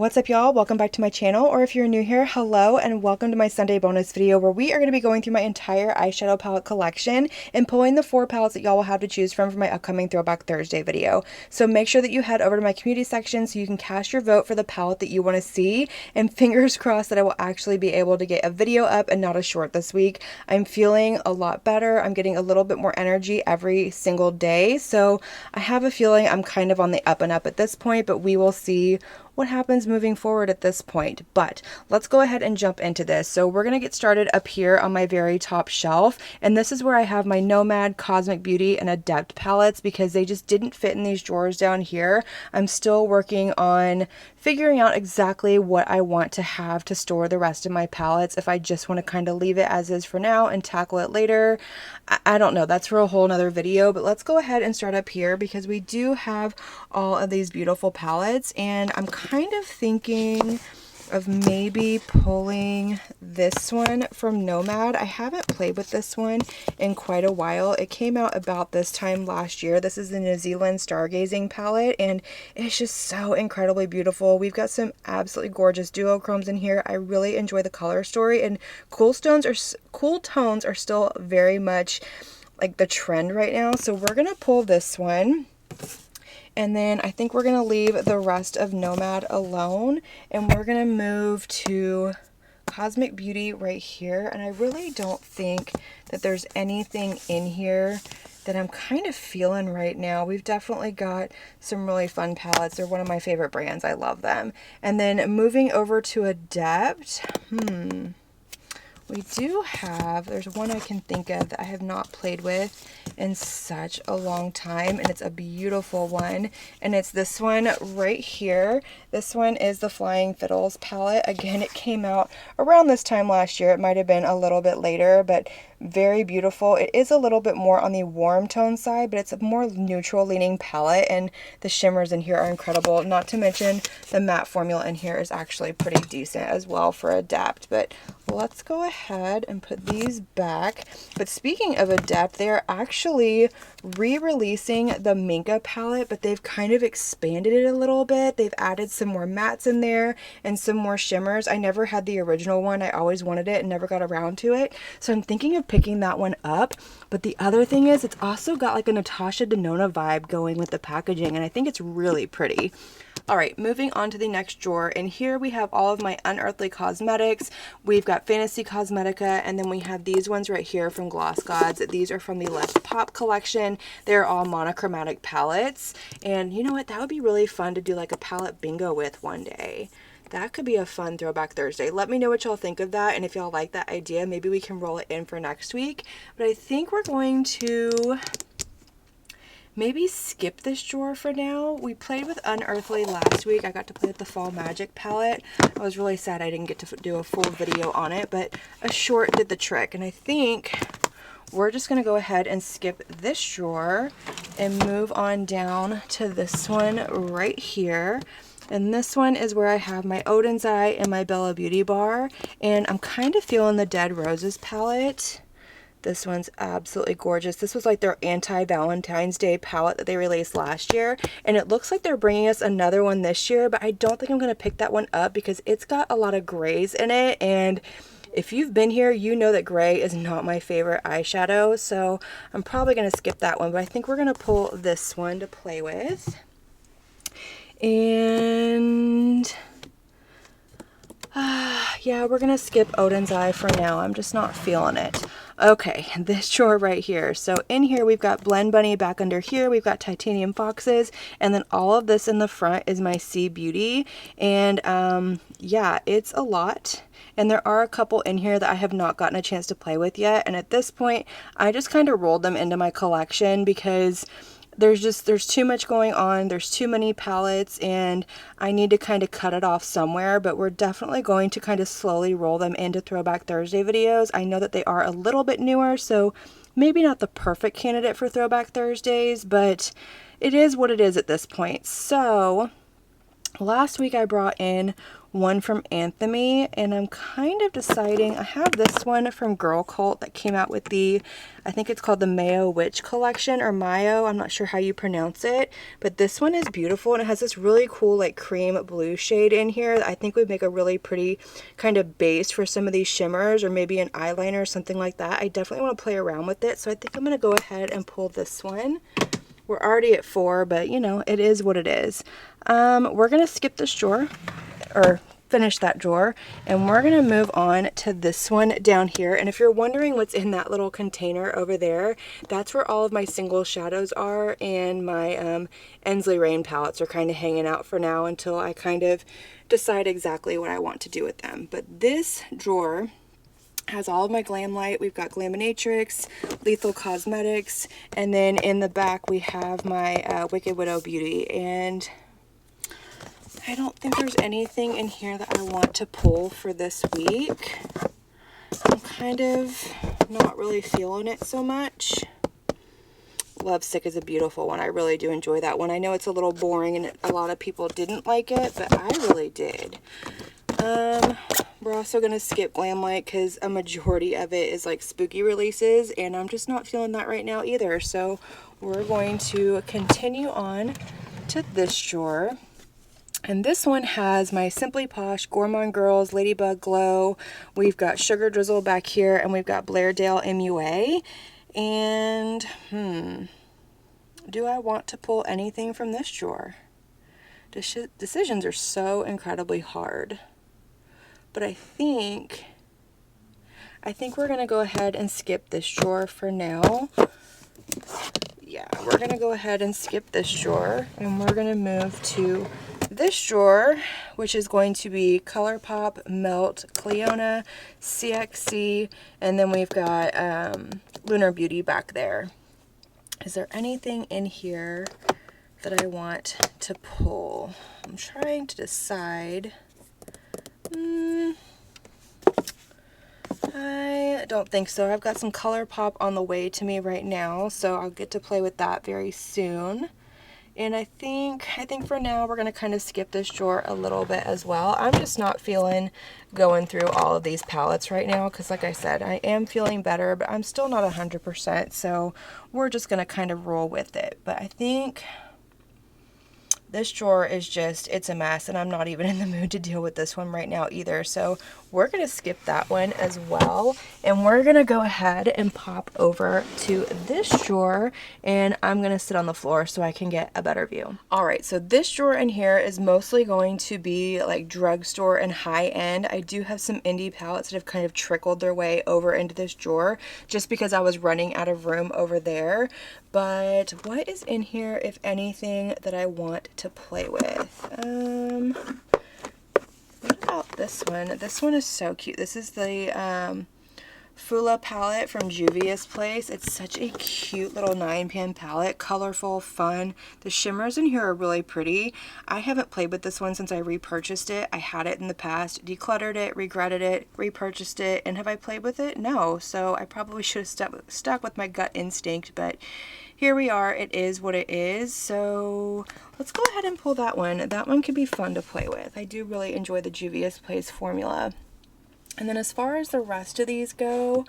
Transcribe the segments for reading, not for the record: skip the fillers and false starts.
What's up, y'all? Welcome back to my channel, or if you're new here, hello and welcome to my Sunday bonus video where we are going to be going through my entire eyeshadow palette collection and pulling the 4 palettes that y'all will have to choose from for my upcoming Throwback Thursday video. So make sure that you head over to my community section so you can cast your vote for the palette that you want to see, and fingers crossed that I will actually be able to get a video up and not a short this week. I'm feeling a lot better. I'm getting a little bit more energy every single day, so I have a feeling I'm kind of on the up and up at this point, but we will see what happens moving forward at this point. But let's go ahead and jump into this. So we're gonna get started up here on my very top shelf, and this is where I have my Nomad, Cosmic Beauty, and Adept palettes because they just didn't fit in these drawers down here. I'm still working on figuring out exactly what I want to have to store the rest of my palettes. If I just want to kind of leave it as is for now and tackle it later, I don't know. That's for a whole nother video, but let's go ahead and start up here because we do have all of these beautiful palettes, and I'm kind of thinking of maybe pulling this one from Nomad. I haven't played with this one in quite a while. It came out about this time last year. This is the New Zealand Stargazing palette, and it's just so incredibly beautiful. We've got some absolutely gorgeous duochromes in here. I really enjoy the color story, and cool tones are still very much like the trend right now. So we're gonna pull this one. And then I think we're going to leave the rest of Nomad alone, and we're going to move to Cosmic Beauty right here. And I really don't think that there's anything in here that I'm kind of feeling right now. We've definitely got some really fun palettes. They're one of my favorite brands. I love them. And then moving over to Adept, we do have, there's one I can think of that I have not played with in such a long time, and it's a beautiful one, and it's this one right here. This one is the Flying Fiddles palette. Again, it came out around this time last year. It might have been a little bit later, but very beautiful. It is a little bit more on the warm tone side, but it's a more neutral leaning palette, and the shimmers in here are incredible. Not to mention the matte formula in here is actually pretty decent as well for Adept. But let's go ahead and put these back. But speaking of Adept, they are actually re-releasing the Minka palette, but they've kind of expanded it a little bit. They've added some more mattes in there and some more shimmers. I never had the original one. I always wanted it and never got around to it, so I'm thinking of picking that one up. But the other thing is, it's also got like a Natasha Denona vibe going with the packaging, and I think it's really pretty. All right, moving on to the next drawer, and here we have all of my Unearthly Cosmetics. We've got Fantasy Cosmetica, and then we have these ones right here from Gloss Gods. These are from the Let's Pop collection. They're all monochromatic palettes, and you know what? That would be really fun to do like a palette bingo with one day. That could be a fun Throwback Thursday. Let me know what y'all think of that, and if y'all like that idea, maybe we can roll it in for next week. But I think we're going to maybe skip this drawer for now. We played with Unearthly last week. I got to play with the Fall Magic palette. I was really sad I didn't get to do a full video on it, but a short did the trick. And I think we're just going to go ahead and skip this drawer and move on down to this one right here. And this one is where I have my Odin's Eye and my Bella Beauty bar. And I'm kind of feeling the Dead Roses palette. This one's absolutely gorgeous. This was like their anti-Valentine's Day palette that they released last year, and it looks like they're bringing us another one this year, but I don't think I'm going to pick that one up because it's got a lot of grays in it, and if you've been here, you know that gray is not my favorite eyeshadow, so I'm probably going to skip that one, but I think we're going to pull this one to play with. And yeah, we're gonna skip Odin's Eye for now. I'm just not feeling it. Okay, this drawer right here. So in here we've got Blend Bunny. Back under here we've got Titanium Foxes, and then all of this in the front is my Sea Beauty. And yeah, it's a lot, and there are a couple in here that I have not gotten a chance to play with yet, and at this point I just kind of rolled them into my collection because there's too much going on, there's too many palettes, and I need to kind of cut it off somewhere. But we're definitely going to kind of slowly roll them into Throwback Thursday videos. I know that they are a little bit newer, so maybe not the perfect candidate for Throwback Thursdays, but it is what it is at this point. So last week I brought in one from Anthony, and I'm kind of deciding. I have this one from Girl Cult that came out with the, I think it's called the Mayo Witch collection, or Mayo, I'm not sure how you pronounce it, but this one is beautiful, and it has this really cool like cream blue shade in here that I think would make a really pretty kind of base for some of these shimmers, or maybe an eyeliner or something like that. I definitely want to play around with it, so I think I'm going to go ahead and pull this one. We're already at 4, but you know, it is what it is. We're going to skip this drawer, or finish that drawer, and we're going to move on to this one down here. And if you're wondering what's in that little container over there, that's where all of my single shadows are, and my Ensley Rain palettes are kind of hanging out for now until I kind of decide exactly what I want to do with them. But this drawer has all of my Glam Light. We've got Glaminatrix, Lethal Cosmetics, and then in the back we have my Wicked Widow Beauty. And I don't think there's anything in here that I want to pull for this week. I'm kind of not really feeling it so much. Lovesick is a beautiful one. I really do enjoy that one. I know it's a little boring and a lot of people didn't like it, but I really did. We're also going to skip Glam Light because a majority of it is like spooky releases, and I'm just not feeling that right now either. So we're going to continue on to this drawer. And this one has my Simply Posh Gourmande Girls Ladybug Glow. We've got Sugar Drizzle back here, and we've got Blairdale MUA. And, do I want to pull anything from this drawer? Decisions are so incredibly hard. But I think we're going to go ahead and skip this drawer for now. Yeah, we're going to go ahead and skip this drawer, and we're going to move to this drawer, which is going to be ColourPop, Melt, Cleona, CXC, and then we've got Lunar Beauty back there. Is there anything in here that I want to pull? I'm trying to decide. I don't think so. I've got some ColourPop on the way to me right now, so I'll get to play with that very soon. And I think for now we're going to kind of skip this drawer a little bit as well. I'm just not feeling going through all of these palettes right now because, like I said, I am feeling better, but I'm still not 100%, so we're just going to kind of roll with it. But I think this drawer is just, it's a mess, and I'm not even in the mood to deal with this one right now either. So we're going to skip that one as well, and we're going to go ahead and pop over to this drawer, and I'm going to sit on the floor so I can get a better view. All right, so this drawer in here is mostly going to be like drugstore and high end. I do have some indie palettes that have kind of trickled their way over into this drawer just because I was running out of room over there. But what is in here, if anything, that I want to play with? What about this one? This one is so cute. This is the Fula palette from Juvia's Place. It's such a cute little 9-pan palette. Colorful, fun. The shimmers in here are really pretty. I haven't played with this one since I repurchased it. I had it in the past, decluttered it, regretted it, repurchased it, and have I played with it? No. So I probably should have stuck with my gut instinct, but here we are. It is what it is. So let's go ahead and pull that one. That one could be fun to play with. I do really enjoy the Juvia's Place formula. And then as far as the rest of these go,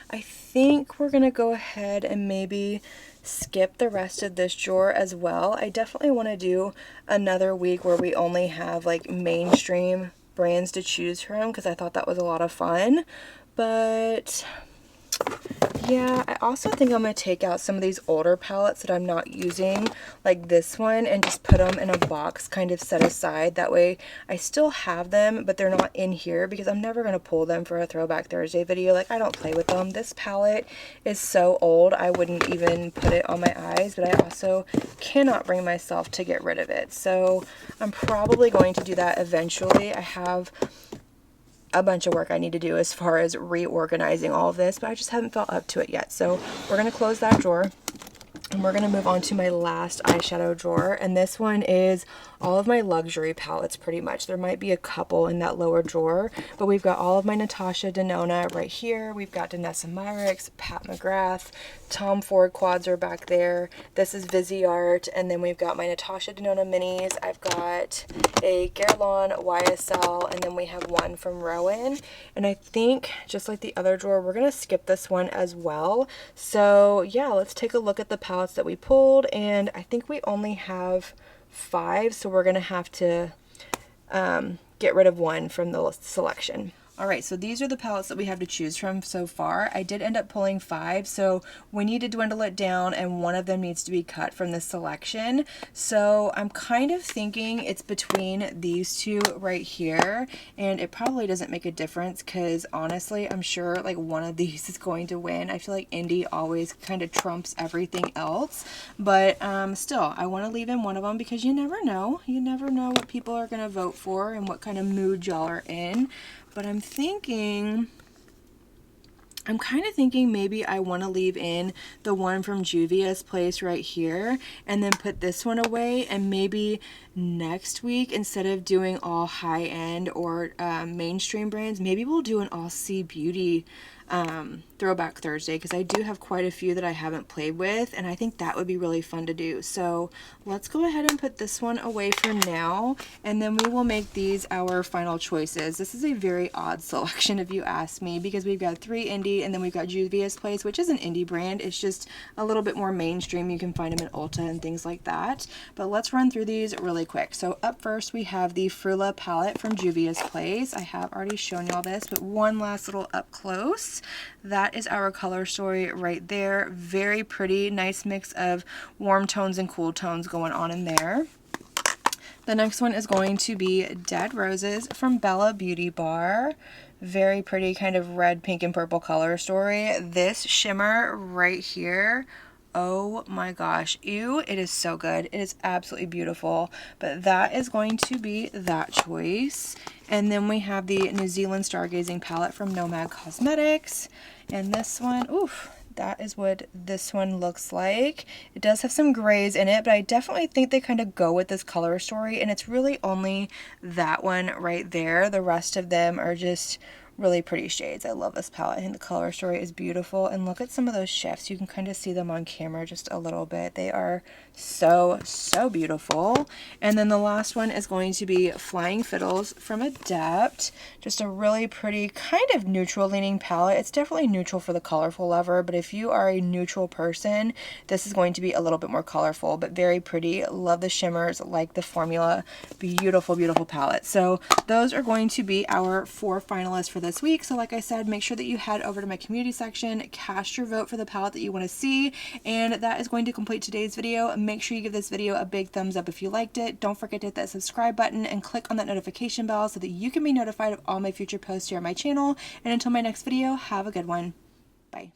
I think we're going to go ahead and maybe skip the rest of this drawer as well. I definitely want to do another week where we only have like mainstream brands to choose from because I thought that was a lot of fun. But yeah, I also think I'm going to take out some of these older palettes that I'm not using, like this one, and just put them in a box kind of set aside. That way I still have them, but they're not in here because I'm never going to pull them for a Throwback Thursday video. Like, I don't play with them. This palette is so old, I wouldn't even put it on my eyes, but I also cannot bring myself to get rid of it. So I'm probably going to do that eventually. I have a bunch of work I need to do as far as reorganizing all of this, but I just haven't felt up to it yet. So we're going to close that drawer. And we're going to move on to my last eyeshadow drawer, and this one is all of my luxury palettes pretty much. There might be a couple in that lower drawer, but we've got all of my Natasha Denona right here. We've got Danessa Myricks, Pat McGrath, Tom Ford quads are back there. This is Viseart, and then we've got my Natasha Denona minis. I've got a Guerlain YSL, and then we have one from Rowan. And I think, just like the other drawer, we're going to skip this one as well. So yeah, let's take a look at the palettes that we pulled, and I think we only have 5, so we're gonna have to get rid of one from the selection. All right, so these are the palettes that we have to choose from so far. I did end up pulling 5, so we need to dwindle it down, and one of them needs to be cut from this selection. So I'm kind of thinking it's between these two right here, and it probably doesn't make a difference because honestly, I'm sure like one of these is going to win. I feel like indie always kind of trumps everything else, but still, I want to leave in one of them because you never know. You never know what people are going to vote for and what kind of mood y'all are in. But I'm kind of thinking maybe I want to leave in the one from Juvia's Place right here and then put this one away, and maybe next week, instead of doing all high-end or mainstream brands, maybe we'll do an all C Beauty Throwback Thursday, because I do have quite a few that I haven't played with, and I think that would be really fun to do. So let's go ahead and put this one away for now, and then we will make these our final choices. This is a very odd selection if you ask me, because we've got 3 indie, and then we've got Juvia's Place, which is an indie brand. It's just a little bit more mainstream. You can find them at Ulta and things like that. But let's run through these really quick. So up first we have the Frula palette from Juvia's Place. I have already shown y'all this, but one last little up close. That is our color story right there. Very pretty, nice mix of warm tones and cool tones going on in there. The next one is going to be Dead Roses from Bella Beauty Bar. Very pretty kind of red, pink, and purple color story. This shimmer right here, oh my gosh, ew, it is so good. It is absolutely beautiful. But that is going to be that choice. And then we have the New Zealand Stargazing palette from Nomad Cosmetics. And this one, oof, that is what this one looks like. It does have some grays in it, but I definitely think they kind of go with this color story. And it's really only that one right there. The rest of them are just really pretty shades. I love this palette. I think the color story is beautiful. And look at some of those shifts. You can kind of see them on camera just a little bit. They are so, so beautiful. And then the last one is going to be Flying Fiddles from Adept. Just a really pretty kind of neutral leaning palette. It's definitely neutral for the colorful lover, but if you are a neutral person, this is going to be a little bit more colorful, but very pretty. Love the shimmers, like the formula. Beautiful, beautiful palette. So those are going to be our 4 finalists for this week. So like I said, make sure that you head over to my community section, cast your vote for the palette that you want to see, and that is going to complete today's video. Make sure you give this video a big thumbs up if you liked it. Don't forget to hit that subscribe button and click on that notification bell so that you can be notified of all my future posts here on my channel. And until my next video, have a good one. Bye.